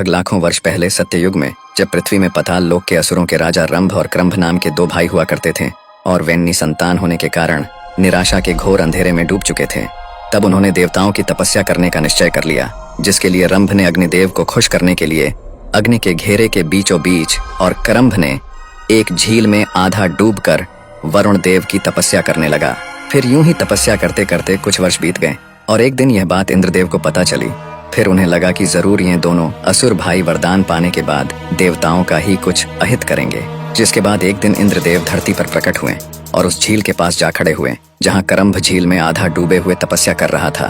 लाखों वर्ष पहले सत्ययुग में जब पृथ्वी में पाताल लोक के असुरों के राजा रंभ और क्रंभ नाम के दो भाई हुआ करते थे और वे निसंतान होने के कारण निराशा के घोर अंधेरे में डूब चुके थे, तब उन्होंने देवताओं की तपस्या करने का निश्चय कर लिया, जिसके लिए रंभ ने अग्निदेव को खुश करने के लिए अग्नि के घेरे के बीचों बीच और क्रंभ ने एक झील में आधा डूबकर वरुण देव की तपस्या करने लगा। फिर यूं ही तपस्या करते करते कुछ वर्ष बीत गए और एक दिन यह बात इंद्रदेव को पता चली। फिर उन्हें लगा कि जरूर ये दोनों असुर भाई वरदान पाने के बाद देवताओं का ही कुछ अहित करेंगे। जिसके बाद एक दिन इंद्रदेव धरती पर प्रकट हुए और उस झील के पास जा खड़े हुए जहाँ क्रंभ झील में आधा डूबे हुए तपस्या कर रहा था।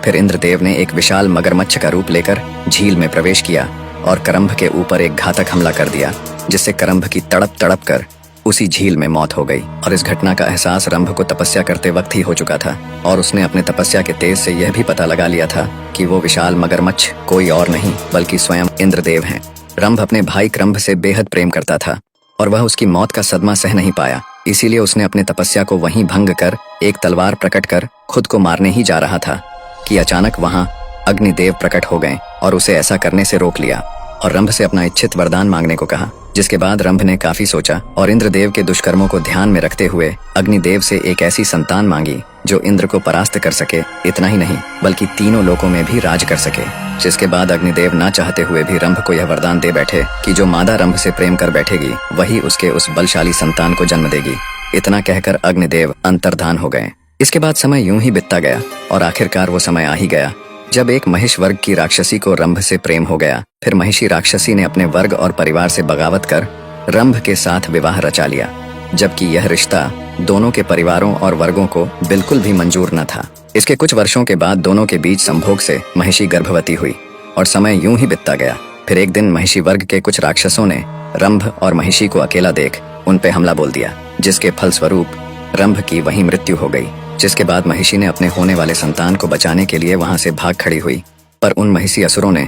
फिर इंद्रदेव ने एक विशाल मगरमच्छ का रूप लेकर झील में प्रवेश किया और क्रंभ के ऊपर एक घातक हमला कर दिया, जिससे क्रंभ की तड़प तड़प कर उसी झील में मौत हो गई। और इस घटना का एहसास रंभ को तपस्या करते वक्त ही हो चुका था और उसने अपने तपस्या के तेज से यह भी पता लगा लिया था कि वो विशाल मगरमच्छ कोई और नहीं बल्कि स्वयं इंद्रदेव हैं। रंभ अपने भाई क्रंभ से बेहद प्रेम करता था और वह उसकी मौत का सदमा सह नहीं पाया, इसीलिए उसने अपने तपस्या को वहीं भंग कर एक तलवार प्रकट कर खुद को मारने ही जा रहा था कि अचानक वहां अग्निदेव प्रकट हो गए और उसे ऐसा करने से रोक लिया और रंभ से अपना इच्छित वरदान मांगने को कहा। जिसके बाद रंभ ने काफी सोचा और इंद्रदेव के दुष्कर्मों को ध्यान में रखते हुए अग्निदेव से एक ऐसी संतान मांगी जो इंद्र को परास्त कर सके, इतना ही नहीं बल्कि तीनों लोकों में भी राज कर सके। जिसके बाद अग्निदेव ना चाहते हुए भी रंभ को यह वरदान दे बैठे कि जो मादा रंभ से प्रेम कर बैठेगी वही उसके उस बलशाली संतान को जन्म देगी। इतना कहकर अग्निदेव अंतर्धान हो गए। इसके बाद समय यूं ही बीतता गया और आखिरकार वो समय आ ही गया जब एक महिष वर्ग की राक्षसी को रंभ से प्रेम हो गया। फिर महिषी राक्षसी ने अपने वर्ग और परिवार से बगावत कर रंभ के साथ विवाह रचा लिया, जबकि यह रिश्ता दोनों के परिवारों और वर्गों को बिल्कुल भी मंजूर न था। इसके कुछ वर्षों के बाद दोनों के बीच संभोग से महिषी गर्भवती हुई और समय यूं ही बीतता गया। फिर एक दिन महिषी वर्ग के कुछ राक्षसों ने रंभ और महिषी को अकेला देख उन पे हमला बोल दिया, जिसके फलस्वरूप रंभ की वहीं मृत्यु हो गई। जिसके बाद महिषी ने अपने होने वाले संतान को बचाने के लिए वहां से भाग खड़ी हुई, पर उन महिषी असुरों ने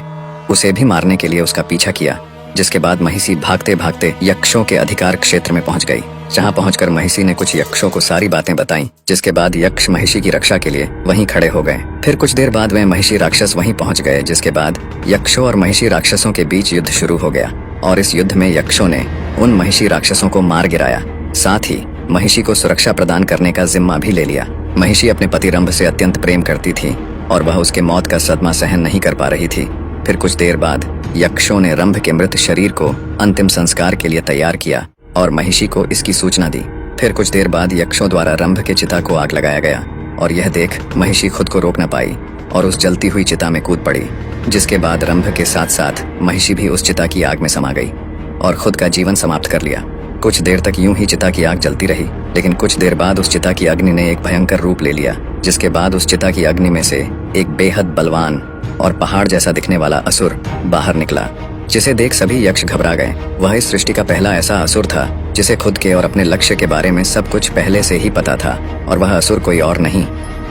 उसे भी मारने के लिए उसका पीछा किया। जिसके बाद महिषी भागते भागते यक्षों के अधिकार क्षेत्र में पहुंच गई, जहां पहुंचकर महिषी ने कुछ यक्षों को सारी बातें बताई। जिसके बाद यक्ष महिषी की रक्षा के लिए वहीं खड़े हो गए। फिर कुछ देर बाद वे महिषी राक्षस वहीं पहुंच गए। जिसके बाद यक्षों और महिषी राक्षसों के बीच युद्ध शुरू हो गया और इस युद्ध में यक्षों ने उन महिषी राक्षसों को मार गिराया, साथ ही महिषी को सुरक्षा प्रदान करने का जिम्मा भी ले लिया। महिषी अपने पति रंभ से अत्यंत प्रेम करती थी और वह उसके मौत का सदमा सहन नहीं कर पा रही थी। फिर कुछ देर बाद यक्षों ने रंभ के मृत शरीर को अंतिम संस्कार के लिए तैयार किया और महिषी को इसकी सूचना दी। फिर कुछ देर बाद यक्षों द्वारा रंभ के चिता को आग लगाया गया और यह देख महिषी खुद को रोक न पाई और उस जलती हुई चिता में कूद पड़ी। जिसके बाद रंभ के साथ साथ महिषी भी उस चिता की आग में समा गई और खुद का जीवन समाप्त कर लिया। कुछ देर तक यूं ही चिता की आग जलती रही, लेकिन कुछ देर बाद उस चिता की अग्नि ने एक भयंकर रूप ले लिया। जिसके बाद उस चिता की अग्नि में से एक बेहद बलवान और पहाड़ जैसा दिखने वाला असुर बाहर निकला, जिसे देख सभी यक्ष घबरा गए। वह इस सृष्टि का पहला ऐसा असुर था जिसे खुद के और अपने लक्ष्य के बारे में सब कुछ पहले से ही पता था और वह असुर कोई और नहीं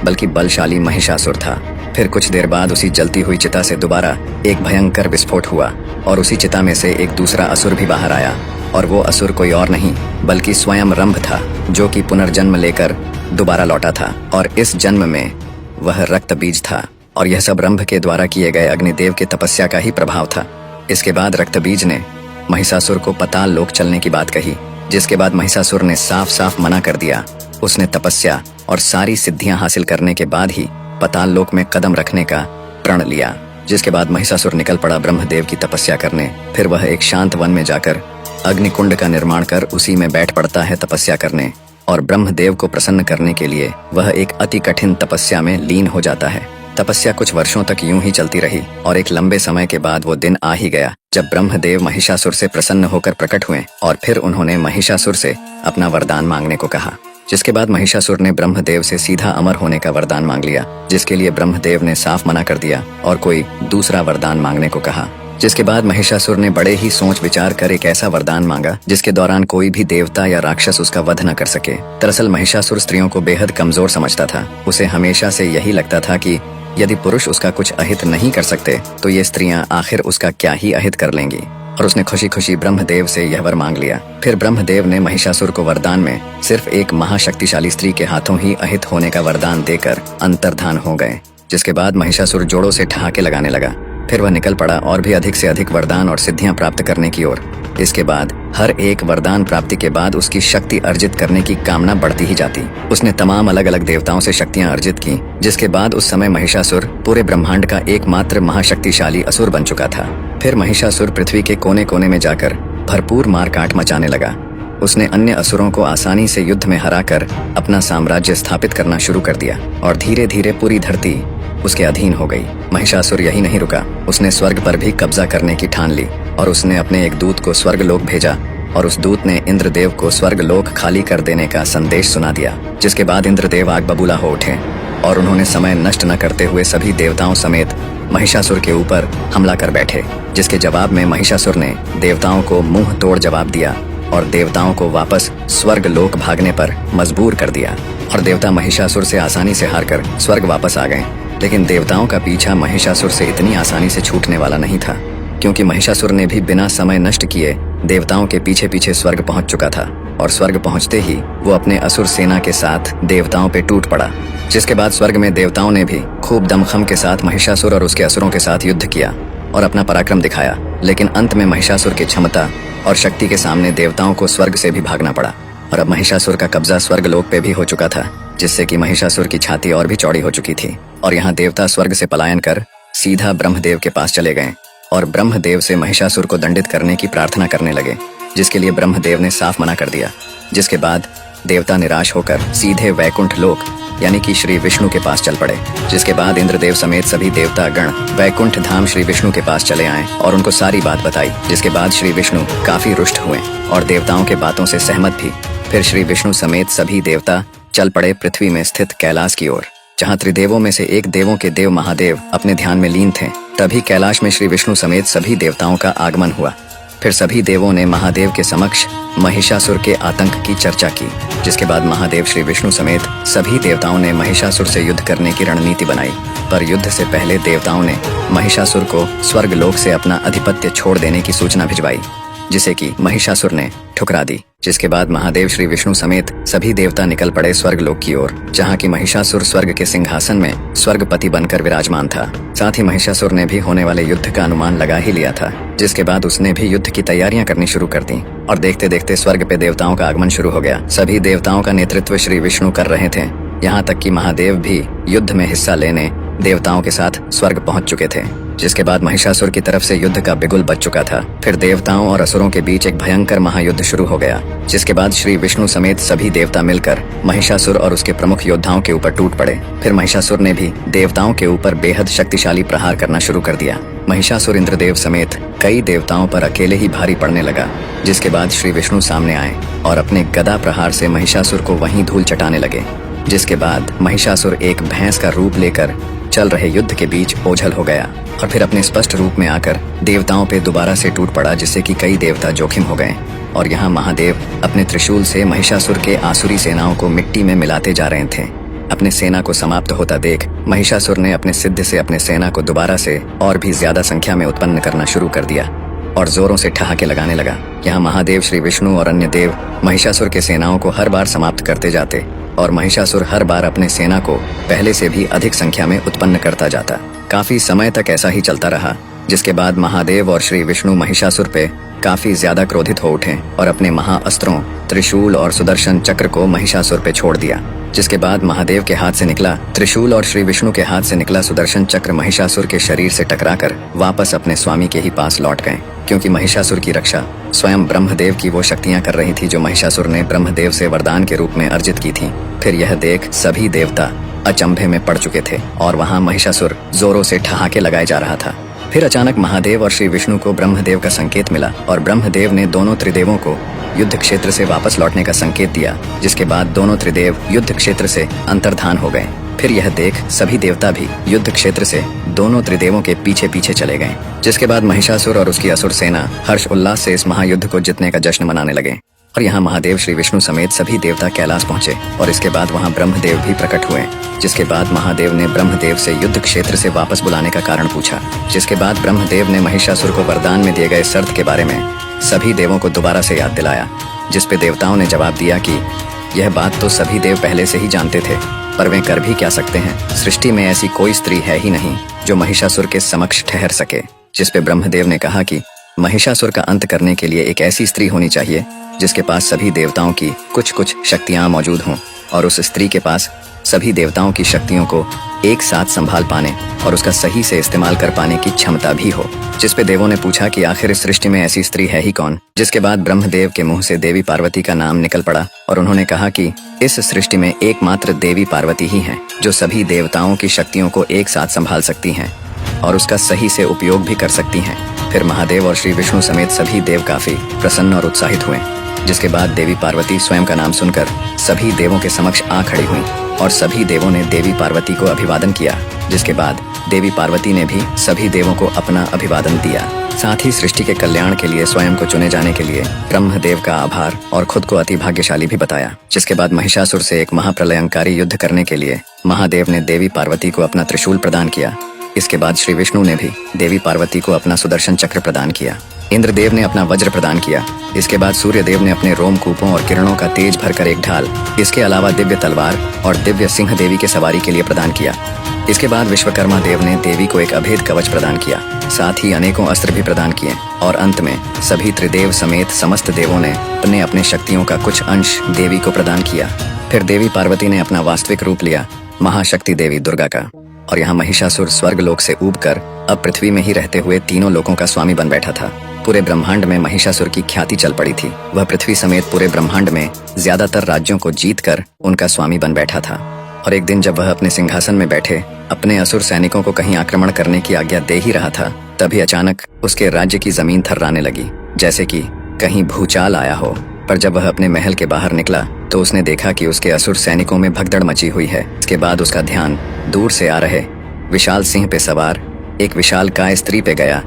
बल्कि बलशाली महिषासुर था। फिर कुछ देर बाद उसी जलती हुई चिता से दोबारा एक भयंकर विस्फोट हुआ और उसी चिता में से एक दूसरा असुर भी बाहर आया और वो असुर कोई और नहीं बल्कि स्वयं रंभ था, जो कि पुनर्जन्म लेकर दोबारा लौटा था और इस जन्म में वह रक्त बीज था और यह सब रंभ के द्वारा किए गए अग्निदेव के तपस्या का ही प्रभाव था। इसके बाद रक्त बीज ने महिषासुर को पाताल लोक चलने की बात कही, जिसके बाद महिषासुर ने साफ साफ मना कर दिया। उसने तपस्या और सारी सिद्धियां हासिल करने के बाद ही पाताल लोक में कदम रखने का प्रण लिया। जिसके बाद महिषासुर निकल पड़ा ब्रह्मदेव की तपस्या करने। फिर वह एक शांत वन में जाकर अग्निकुंड का निर्माण कर उसी में बैठ पड़ता है तपस्या करने और ब्रह्मदेव को प्रसन्न करने के लिए वह एक अति कठिन तपस्या में लीन हो जाता है। तपस्या कुछ वर्षों तक यूं ही चलती रही और एक लंबे समय के बाद वो दिन आ ही गया जब ब्रह्मदेव महिषासुर से प्रसन्न होकर प्रकट हुए और फिर उन्होंने महिषासुर से अपना वरदान मांगने को कहा। जिसके बाद महिषासुर ने ब्रह्मदेव से सीधा अमर होने का वरदान मांग लिया, जिसके लिए ब्रह्मदेव ने साफ मना कर दिया और कोई दूसरा वरदान मांगने को कहा। जिसके बाद महिषासुर ने बड़े ही सोच विचार कर एक ऐसा वरदान मांगा जिसके दौरान कोई भी देवता या राक्षस उसका वध न कर सके। दरअसल महिषासुर स्त्रियों को बेहद कमजोर समझता था। उसे हमेशा से यही लगता था कि यदि पुरुष उसका कुछ अहित नहीं कर सकते तो ये स्त्रियां आखिर उसका क्या ही अहित कर लेंगी, और उसने खुशी खुशी ब्रह्मदेव से यह वर मांग लिया। फिर ब्रह्मदेव ने महिषासुर को वरदान में सिर्फ एक महाशक्तिशाली स्त्री के हाथों ही अहित होने का वरदान देकर अंतर्धान हो गए। जिसके बाद महिषासुर जोड़ों से ठहाके लगाने लगा फिर वह निकल पड़ा और भी अधिक से अधिक वरदान और सिद्धियां प्राप्त करने की ओर। इसके बाद हर एक वरदान प्राप्ति के बाद उसकी शक्ति अर्जित करने की कामना बढ़ती ही जाती। उसने तमाम अलग अलग देवताओं से शक्तियां अर्जित की, जिसके बाद उस समय महिषासुर पूरे ब्रह्मांड का एकमात्र महाशक्तिशाली असुर बन चुका था। फिर महिषासुर पृथ्वी के कोने कोने में जाकर भरपूर मारकाट मचाने लगा। उसने अन्य असुरों को आसानी से युद्ध में हराकर अपना साम्राज्य स्थापित करना शुरू कर दिया और धीरे धीरे पूरी धरती उसके अधीन हो गई। महिषासुर यही नहीं रुका, उसने स्वर्ग पर भी कब्जा करने की ठान ली और उसने अपने एक दूत को स्वर्गलोक भेजा और उस दूत ने इंद्रदेव को स्वर्गलोक खाली कर देने का संदेश सुना दिया। जिसके बाद इंद्रदेव आग बबूला हो उठे और उन्होंने समय नष्ट न करते हुए सभी देवताओं समेत महिषासुर के ऊपर हमला कर बैठे। जिसके जवाब में महिषासुर ने देवताओं को मुंह तोड़ जवाब दिया और देवताओं को वापस स्वर्गलोक भागने पर मजबूर कर दिया और देवता महिषासुर से आसानी से हारकर स्वर्ग वापस आ गए। लेकिन देवताओं का पीछा महिषासुर से इतनी आसानी से छूटने वाला नहीं था, क्योंकि महिषासुर ने भी बिना समय नष्ट किए देवताओं के पीछे पीछे स्वर्ग पहुंच चुका था और स्वर्ग पहुंचते ही वो अपने असुर सेना के साथ देवताओं पे टूट पड़ा। जिसके बाद स्वर्ग में देवताओं ने भी खूब दमखम के साथ महिषासुर और उसके असुरों के साथ युद्ध किया और अपना पराक्रम दिखाया। लेकिन अंत में महिषासुर की क्षमता और शक्ति के सामने देवताओं को स्वर्ग से भी भागना पड़ा और अब महिषासुर का कब्जा स्वर्गलोक पे भी हो चुका था, जिससे कि महिषासुर की छाती और भी चौड़ी हो चुकी थी। और यहाँ देवता स्वर्ग से पलायन कर सीधा ब्रह्मदेव के पास चले गए और ब्रह्मदेव से महिषासुर को दंडित करने की प्रार्थना करने लगे, जिसके लिए ब्रह्मदेव ने साफ मना कर दिया। जिसके बाद देवता निराश होकर सीधे वैकुंठ लोक यानी कि श्री विष्णु के पास चल पड़े। जिसके बाद इंद्रदेव समेत सभी देवता गण वैकुंठ धाम श्री विष्णु के पास चले आए और उनको सारी बात बताई। जिसके बाद श्री विष्णु काफी रुष्ट हुए और देवताओं के बातों से सहमत भी। फिर श्री विष्णु समेत सभी देवता चल पड़े पृथ्वी में स्थित कैलाश की ओर, जहाँ त्रिदेवों में से एक देवों के देव महादेव अपने ध्यान में लीन थे। तभी कैलाश में श्री विष्णु समेत सभी देवताओं का आगमन हुआ। फिर सभी देवों ने महादेव के समक्ष महिषासुर के आतंक की चर्चा की। जिसके बाद महादेव श्री विष्णु समेत सभी देवताओं ने महिषासुर से युद्ध करने की रणनीति बनाई। पर युद्ध से पहले देवताओं ने महिषासुर को स्वर्गलोक से अपना अधिपत्य छोड़ देने की सूचना भिजवाई, जिसे कि महिषासुर ने ठुकरा दी। जिसके बाद महादेव श्री विष्णु समेत सभी देवता निकल पड़े स्वर्गलोक की ओर, जहाँ की महिषासुर स्वर्ग के सिंहासन में स्वर्गपति बनकर विराजमान था। साथ ही महिषासुर ने भी होने वाले युद्ध का अनुमान लगा ही लिया था। जिसके बाद उसने भी युद्ध की तैयारियां करनी शुरू कर दी और देखते देखते स्वर्ग पे देवताओं का आगमन शुरू हो गया। सभी देवताओं का नेतृत्व श्री विष्णु कर रहे थे, यहाँ तक कि महादेव भी युद्ध में हिस्सा लेने देवताओं के साथ स्वर्ग पहुंच चुके थे। जिसके बाद महिषासुर की तरफ से युद्ध का बिगुल बज चुका था। फिर देवताओं और असुरों के बीच एक भयंकर महायुद्ध शुरू हो गया। जिसके बाद श्री विष्णु समेत सभी देवता मिलकर महिषासुर और उसके प्रमुख योद्धाओं के ऊपर टूट पड़े। फिर महिषासुर ने भी देवताओं के ऊपर बेहद शक्तिशाली प्रहार करना शुरू कर दिया। महिषासुर इंद्रदेव समेत कई देवताओं पर अकेले ही भारी पड़ने लगा। जिसके बाद श्री विष्णु सामने आए और अपने गदा प्रहार से महिषासुर को वहीं धूल चटाने लगे। जिसके बाद महिषासुर एक भैंस का रूप लेकर चल रहे युद्ध के बीच ओझल हो गया और फिर अपने स्पष्ट रूप में आकर देवताओं पे दोबारा से टूट पड़ा, जिससे कि कई देवता जोखिम हो गए। और यहाँ महादेव अपने त्रिशूल से महिषासुर के आसुरी सेनाओं को मिट्टी में मिलाते जा रहे थे। अपने सेना को समाप्त होता देख महिषासुर ने अपने सिद्ध से अपने सेना को दोबारा से और भी ज्यादा संख्या में उत्पन्न करना शुरू कर दिया और जोरों से ठहाके लगाने लगा। यहाँ महादेव श्री विष्णु और अन्य देव महिषासुर के सेनाओं को हर बार समाप्त करते जाते और महिषासुर हर बार अपने सेना को पहले से भी अधिक संख्या में उत्पन्न करता जाता। काफी समय तक ऐसा ही चलता रहा। जिसके बाद महादेव और श्री विष्णु महिषासुर पे काफी ज्यादा क्रोधित हो उठे और अपने महाअस्त्रों त्रिशूल और सुदर्शन चक्र को महिषासुर पे छोड़ दिया। जिसके बाद महादेव के हाथ से निकला त्रिशूल और श्री विष्णु के हाथ से निकला सुदर्शन चक्र महिषासुर के शरीर से टकराकर वापस अपने स्वामी के ही पास लौट गए, क्योंकि महिषासुर की रक्षा स्वयं ब्रह्मदेव की वो शक्तियां कर रही थी जो महिषासुर ने ब्रह्मदेव से वरदान के रूप में अर्जित की थी। फिर यह देख सभी देवता अचंभे में पड़ चुके थे और वहाँ महिषासुर जोरों से ठहाके लगाए जा रहा था। फिर अचानक महादेव और श्री विष्णु को ब्रह्मदेव का संकेत मिला और ब्रह्मदेव ने दोनों त्रिदेवों को युद्ध क्षेत्र से वापस लौटने का संकेत दिया। जिसके बाद दोनों त्रिदेव युद्ध क्षेत्र से अंतर्धान हो गए। फिर यह देख सभी देवता भी युद्ध क्षेत्र से दोनों त्रिदेवों के पीछे पीछे चले गए। जिसके बाद महिषासुर और उसकी असुर सेना हर्ष उल्लास से इस महायुद्ध को जीतने का जश्न मनाने लगे। और यहाँ महादेव श्री विष्णु समेत सभी देवता कैलाश पहुंचे और इसके बाद वहाँ ब्रह्मदेव भी प्रकट हुए। जिसके बाद महादेव ने ब्रह्मदेव से युद्ध क्षेत्र से वापस बुलाने का कारण पूछा। जिसके बाद ब्रह्मदेव ने महिषासुर को वरदान में दिए गए शर्त के बारे में सभी देवों को दोबारा से याद दिलाया, जिसपे देवताओं ने जवाब दिया कि यह बात तो सभी देव पहले से ही जानते थे, पर वे कर भी क्या सकते हैं। सृष्टि में ऐसी कोई स्त्री है ही नहीं जो महिषासुर के समक्ष ठहर सके। जिस पे ब्रह्मदेव ने कहा कि महिषासुर का अंत करने के लिए एक ऐसी स्त्री होनी चाहिए जिसके पास सभी देवताओं की कुछ कुछ शक्तियां मौजूद हों, और उस स्त्री के पास सभी देवताओं की शक्तियों को एक साथ संभाल पाने और उसका सही से इस्तेमाल कर पाने की क्षमता भी हो। जिस पे देवों ने पूछा कि आखिर इस सृष्टि में ऐसी स्त्री है ही कौन। जिसके बाद ब्रह्मदेव के मुंह से देवी पार्वती का नाम निकल पड़ा और उन्होंने कहा कि इस सृष्टि में एकमात्र देवी पार्वती ही हैं जो सभी देवताओं की शक्तियों को एक साथ संभाल सकती हैं और उसका सही से उपयोग भी कर सकती हैं। फिर महादेव और श्री विष्णु समेत सभी देव काफी प्रसन्न और उत्साहित हुए। जिसके बाद देवी पार्वती स्वयं का नाम सुनकर सभी देवों के समक्ष आ खड़ी हुई और सभी देवों ने देवी पार्वती को अभिवादन किया। जिसके बाद देवी पार्वती ने भी सभी देवों को अपना अभिवादन दिया। साथ ही सृष्टि के कल्याण के लिए स्वयं को चुने जाने के लिए ब्रह्मदेव का आभार और खुद को अति भाग्यशाली भी बताया। जिसके बाद महिषासुर से एक महाप्रलयंकारी युद्ध करने के लिए महादेव ने देवी पार्वती को अपना त्रिशूल प्रदान किया। इसके बाद श्री विष्णु ने भी देवी पार्वती को अपना सुदर्शन चक्र प्रदान किया। इंद्रदेव ने अपना वज्र प्रदान किया। इसके बाद सूर्यदेव ने अपने रोमकूपों और किरणों का तेज भरकर एक ढाल, इसके अलावा दिव्य तलवार और दिव्य सिंह देवी के सवारी के लिए प्रदान किया। इसके बाद विश्वकर्मा देव ने देवी को एक अभेद कवच प्रदान किया। साथ ही अनेकों अस्त्र भी प्रदान किए और अंत में सभी त्रिदेव समेत समस्त देवों ने अपने अपने शक्तियों का कुछ अंश देवी को प्रदान किया। फिर देवी पार्वती ने अपना वास्तविक रूप लिया महाशक्ति देवी दुर्गा का, और यहाँ महिषासुर स्वर्ग लोक से ऊबकर अब पृथ्वी में ही रहते हुए तीनों लोकों का स्वामी बन बैठा था। पूरे ब्रह्मांड में महिषासुर की ख्याति चल पड़ी थी। वह पृथ्वी समेत पूरे ब्रह्मांड में ज्यादातर राज्यों को जीतकर उनका स्वामी बन बैठा था। और एक दिन जब वह अपने सिंहासन में बैठे अपने असुर सैनिकों को कहीं आक्रमण करने की आज्ञा दे ही रहा था, तभी अचानक उसके राज्य की जमीन थर्राने लगी, जैसे कि कहीं भूचाल आया हो। पर जब वह अपने महल के बाहर निकला तो उसने देखा कि उसके असुर सैनिकों में भगदड़ मची हुई है। इसके बाद उसका ध्यान दूर से आ रहे विशाल सिंह पे सवार एक विशाल काय स्त्री पे गया,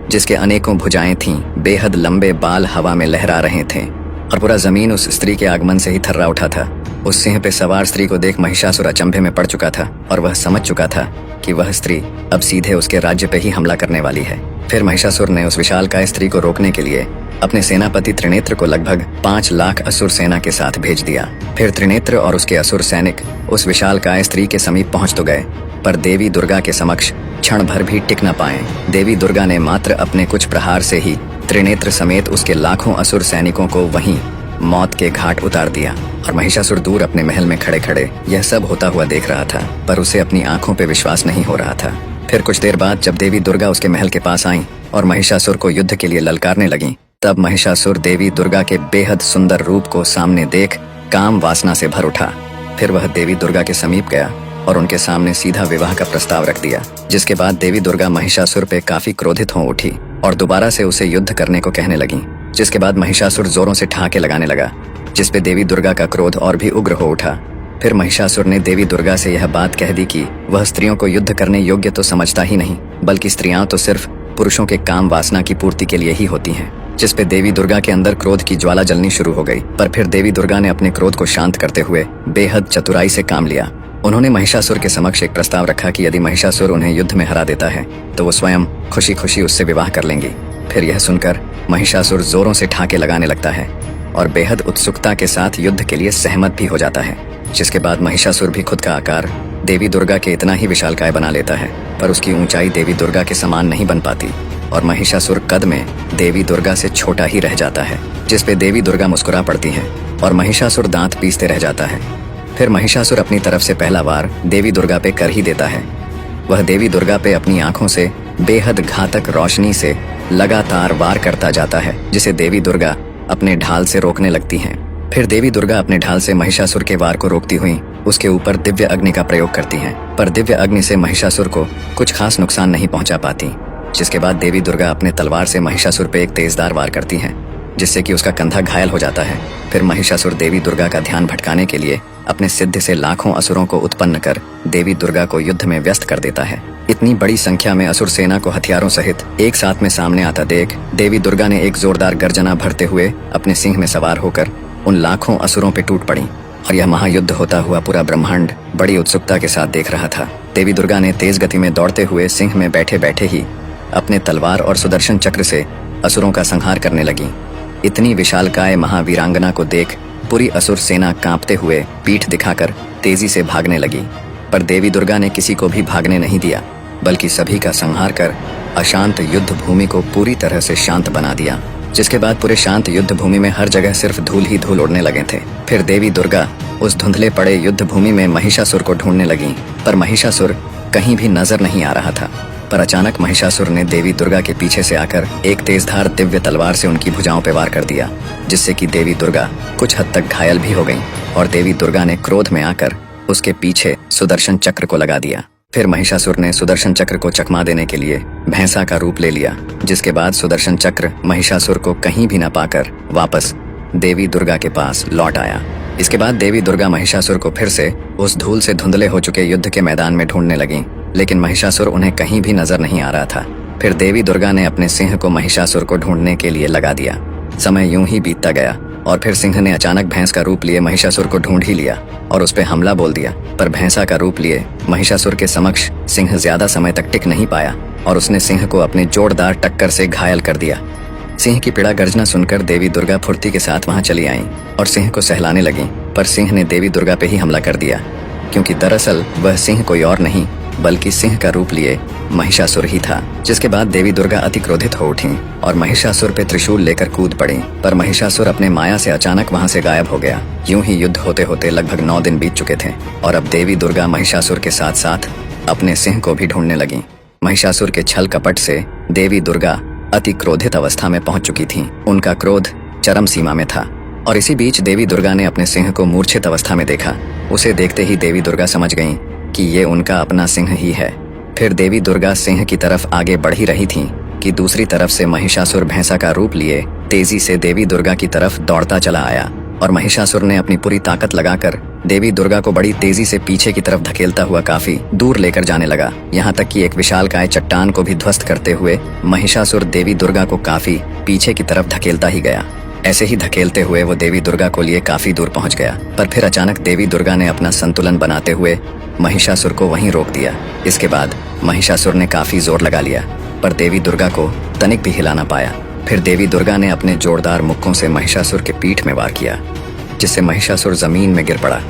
जिसके अनेकों भुजाएं थीं, बेहद लंबे बाल हवा में लहरा रहे थे और पूरा जमीन उस स्त्री के आगमन से ही थर्रा उठा था। उस सिंह पे सवार स्त्री को देख महिषासुर अचंभे में पड़ चुका था और वह समझ चुका था कि वह स्त्री अब सीधे उसके राज्य पे ही हमला करने वाली है। फिर महिषासुर ने उस विशालकाय स्त्री को रोकने के लिए अपने सेनापति त्रिनेत्र को लगभग 5 लाख असुर सेना के साथ भेज दिया। फिर त्रिनेत्र और उसके असुर सैनिक उस विशालकाय स्त्री के समीप पहुंच तो गए, पर देवी दुर्गा के समक्ष क्षण भर भी टिक न पाए। देवी दुर्गा ने मात्र अपने कुछ प्रहार से ही त्रिनेत्र समेत उसके लाखों असुर सैनिकों को वहीं मौत के घाट उतार दिया। और महिषासुर दूर अपने महल में खड़े खड़े यह सब होता हुआ देख रहा था, पर उसे अपनी आंखों पे विश्वास नहीं हो रहा था। फिर कुछ देर बाद जब देवी दुर्गा उसके महल के पास आईं और महिषासुर को युद्ध के लिए ललकारने लगीं, तब महिषासुर देवी दुर्गा के बेहद सुंदर रूप को सामने देख काम वासना से भर उठा। फिर वह देवी दुर्गा के समीप गया और उनके सामने सीधा विवाह का प्रस्ताव रख दिया। जिसके बाद देवी दुर्गा महिषासुर पे काफी क्रोधित हो उठी और दोबारा से उसे युद्ध करने को कहने लगी। जिसके बाद महिषासुर जोरों से ठहाके लगाने लगा, जिसपे देवी दुर्गा का क्रोध और भी उग्र हो उठा। फिर महिषासुर ने देवी दुर्गा से यह बात कह दी कि वह स्त्रियों को युद्ध करने योग्य तो समझता ही नहीं, बल्कि स्त्रियां तो सिर्फ पुरुषों के काम वासना की पूर्ति के लिए ही होती हैं। जिसपे देवी दुर्गा के अंदर क्रोध की ज्वाला जलनी शुरू हो गई। पर फिर देवी दुर्गा ने अपने क्रोध को शांत करते हुए बेहद चतुराई से काम लिया। उन्होंने महिषासुर के समक्ष एक प्रस्ताव रखा कि यदि महिषासुर उन्हें युद्ध में हरा देता है तो वो स्वयं खुशी खुशी उससे विवाह कर लेंगी। फिर यह सुनकर महिषासुर जोरों से ठहाके लगाने लगता है और बेहद उत्सुकता के साथ युद्ध के लिए सहमत भी हो जाता है। जिसके बाद महिषासुर भी खुद का आकार देवी दुर्गा के इतना ही विशालकाय बना लेता है, पर उसकी ऊंचाई देवी दुर्गा के समान नहीं बन पाती और महिषासुर कद में देवी दुर्गा से छोटा ही रह जाता है। जिसपे देवी दुर्गा मुस्कुरा पड़ती है और महिषासुर दांत पीसते रह जाता है। फिर महिषासुर अपनी तरफ से पहला वार देवी दुर्गा पे कर ही देता है। वह देवी दुर्गा पे अपनी आंखों से बेहद घातक रोशनी से लगातार वार करता जाता है, जिसे देवी दुर्गा अपने ढाल से रोकने लगती हैं। फिर देवी दुर्गा अपने ढाल से महिषासुर के वार को रोकती हुई उसके ऊपर दिव्य अग्नि का प्रयोग करती हैं, पर दिव्य अग्नि से महिषासुर को कुछ खास नुकसान नहीं पहुंचा पाती। जिसके बाद देवी दुर्गा अपने तलवार से महिषासुर पे एक तेजदार वार करती हैं, जिससे कि उसका कंधा घायल हो जाता है। फिर महिषासुर देवी दुर्गा का ध्यान भटकाने के लिए अपने सिद्ध से लाखों असुरों को उत्पन्न कर देवी दुर्गा को युद्ध में व्यस्त कर देता है। इतनी बड़ी संख्या में असुर सेना को हथियारों सहित एक साथ में सामने आता देख देवी दुर्गा ने एक जोरदार गर्जना भरते हुए अपने सिंह में सवार होकर उन लाखों असुरों पे टूट पड़ी और यह महायुद्ध होता हुआ पूरा ब्रह्मांड बड़ी उत्सुकता के साथ देख रहा था। देवी दुर्गा ने तेज गति में दौड़ते हुए सिंह में बैठे बैठे ही अपने तलवार और सुदर्शन चक्र से असुरों का संहार करने लगी। इतनी विशालकाय महावीरांगना को देख पूरी असुर सेना कांपते हुए पीठ दिखाकर तेजी से भागने लगी। पर देवी दुर्गा ने किसी को भी भागने नहीं दिया, बल्कि सभी का संहार कर अशांत युद्ध भूमि को पूरी तरह से शांत बना दिया। जिसके बाद पूरे शांत युद्ध भूमि में हर जगह सिर्फ धूल ही धूल उड़ने लगे थे। फिर देवी दुर्गा उस धुंधले पड़े युद्ध भूमि में महिषासुर को ढूंढने लगी, पर महिषासुर कहीं भी नजर नहीं आ रहा था। पर अचानक महिषासुर ने देवी दुर्गा के पीछे से आकर एक तेजधार दिव्य तलवार से उनकी भुजाओं पर वार कर दिया, जिससे कि देवी दुर्गा कुछ हद तक घायल भी हो गईं। और देवी दुर्गा ने क्रोध में आकर उसके पीछे सुदर्शन चक्र को लगा दिया। फिर महिषासुर ने सुदर्शन चक्र को चकमा देने के लिए भैंसा का रूप ले लिया, जिसके बाद सुदर्शन चक्र महिषासुर को कहीं भी न पाकर वापस देवी दुर्गा के पास लौट आया। इसके बाद देवी दुर्गा महिषासुर को फिर से उस धूल से धुंधले हो चुके युद्ध के मैदान में ढूंढने लगी, लेकिन महिषासुर उन्हें कहीं भी नजर नहीं आ रहा था। फिर देवी दुर्गा ने अपने सिंह को महिषासुर को ढूंढने के लिए लगा दिया। समय यूं ही बीतता गया और फिर सिंह ने अचानक भैंस का रूप लिए महिषासुर को ढूंढ ही लिया और उस पे हमला बोल दिया। पर भैंसा का रूप लिए महिषासुर के समक्ष सिंह ज्यादा समय तक टिक नहीं पाया और उसने सिंह को अपने जोरदार टक्कर से घायल कर दिया। सिंह की पीड़ा गर्जना सुनकर देवी दुर्गा फुर्ती के साथ वहां चली आईं और सिंह को सहलाने लगी। पर सिंह ने देवी दुर्गा पे ही हमला कर दिया, क्योंकि दरअसल वह सिंह कोई और नहीं बल्कि सिंह का रूप लिए महिषासुर ही था। जिसके बाद देवी दुर्गा अति क्रोधित हो उठी और महिषासुर पे त्रिशूल लेकर कूद पड़ी। पर महिषासुर अपने माया से अचानक वहां से गायब हो गया। यूं ही युद्ध होते होते लगभग 9 दिन बीत चुके थे और अब देवी दुर्गा महिषासुर के साथ साथ अपने सिंह को भी ढूंढने लगी। महिषासुर के छल कपट से देवी दुर्गा अति क्रोधित अवस्था में पहुंच चुकी थी। उनका क्रोध चरम सीमा में था और इसी बीच देवी दुर्गा ने अपने सिंह को मूर्छित अवस्था में देखा। उसे देखते ही देवी दुर्गा समझ गईं कि ये उनका अपना सिंह ही है। फिर देवी दुर्गा सिंह की तरफ आगे बढ़ ही रही थी कि दूसरी तरफ से महिषासुर भैंसा का रूप लिए तेजी से देवी दुर्गा की तरफ दौड़ता चला आया और महिषासुर ने अपनी पूरी ताकत लगाकर देवी दुर्गा को बड़ी तेजी से पीछे की तरफ धकेलता हुआ काफी दूर लेकर जाने लगा। यहाँ तक कि एक विशालकाय चट्टान को भी ध्वस्त करते हुए महिषासुर देवी दुर्गा को काफी पीछे की तरफ धकेलता ही गया। ऐसे ही धकेलते हुए वो देवी दुर्गा को लिए काफी दूर पहुंच गया। पर फिर अचानक देवी दुर्गा ने अपना संतुलन बनाते हुए महिषासुर को वहीं रोक दिया। इसके बाद महिषासुर ने काफी जोर लगा लिया, पर देवी दुर्गा को तनिक भी हिला ना पाया। फिर देवी दुर्गा ने अपने जोरदार मुक्कों से महिषासुर के पीठ में वार किया, जिससे महिषासुर जमीन में गिर पड़ा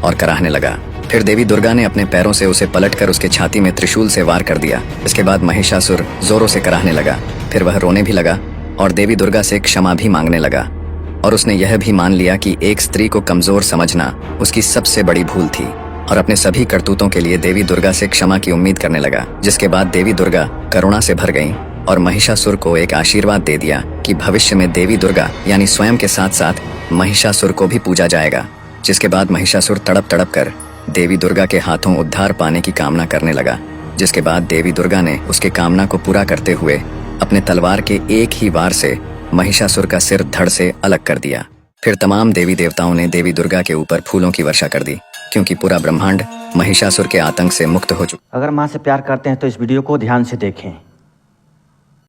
और कराहने लगा। फिर देवी दुर्गा ने अपने पैरों से उसे पलटकर उसके छाती में त्रिशूल से वार कर दिया। इसके बाद महिषासुर जोरों से कराहने लगा। फिर वह रोने भी लगा और देवी दुर्गा से क्षमा भी मांगने लगा और उसने यह भी मान लिया कि एक स्त्री को कमजोर समझना उसकी सबसे बड़ी भूल थी और अपने सभी करतूतों के लिए देवी दुर्गा से क्षमा की उम्मीद करने लगा। जिसके बाद देवी दुर्गा करुणा से भर गईं और महिषासुर को एक आशीर्वाद दे दिया कि भविष्य में देवी दुर्गा यानी स्वयं के साथ साथ महिषासुर को भी पूजा जाएगा। जिसके बाद महिषासुर तड़प तड़प कर देवी दुर्गा के हाथों उद्धार पाने की कामना करने लगा। जिसके बाद देवी दुर्गा ने उसके कामना को पूरा करते हुए अपने तलवार के एक ही वार से महिषासुर का सिर धड़ से अलग कर दिया। फिर तमाम देवी देवताओं ने देवी दुर्गा के ऊपर फूलों की वर्षा कर दी, क्योंकि पूरा ब्रह्मांड महिषासुर के आतंक से मुक्त हो चुका। अगर माँ से प्यार करते हैं तो इस वीडियो को ध्यान से देखें।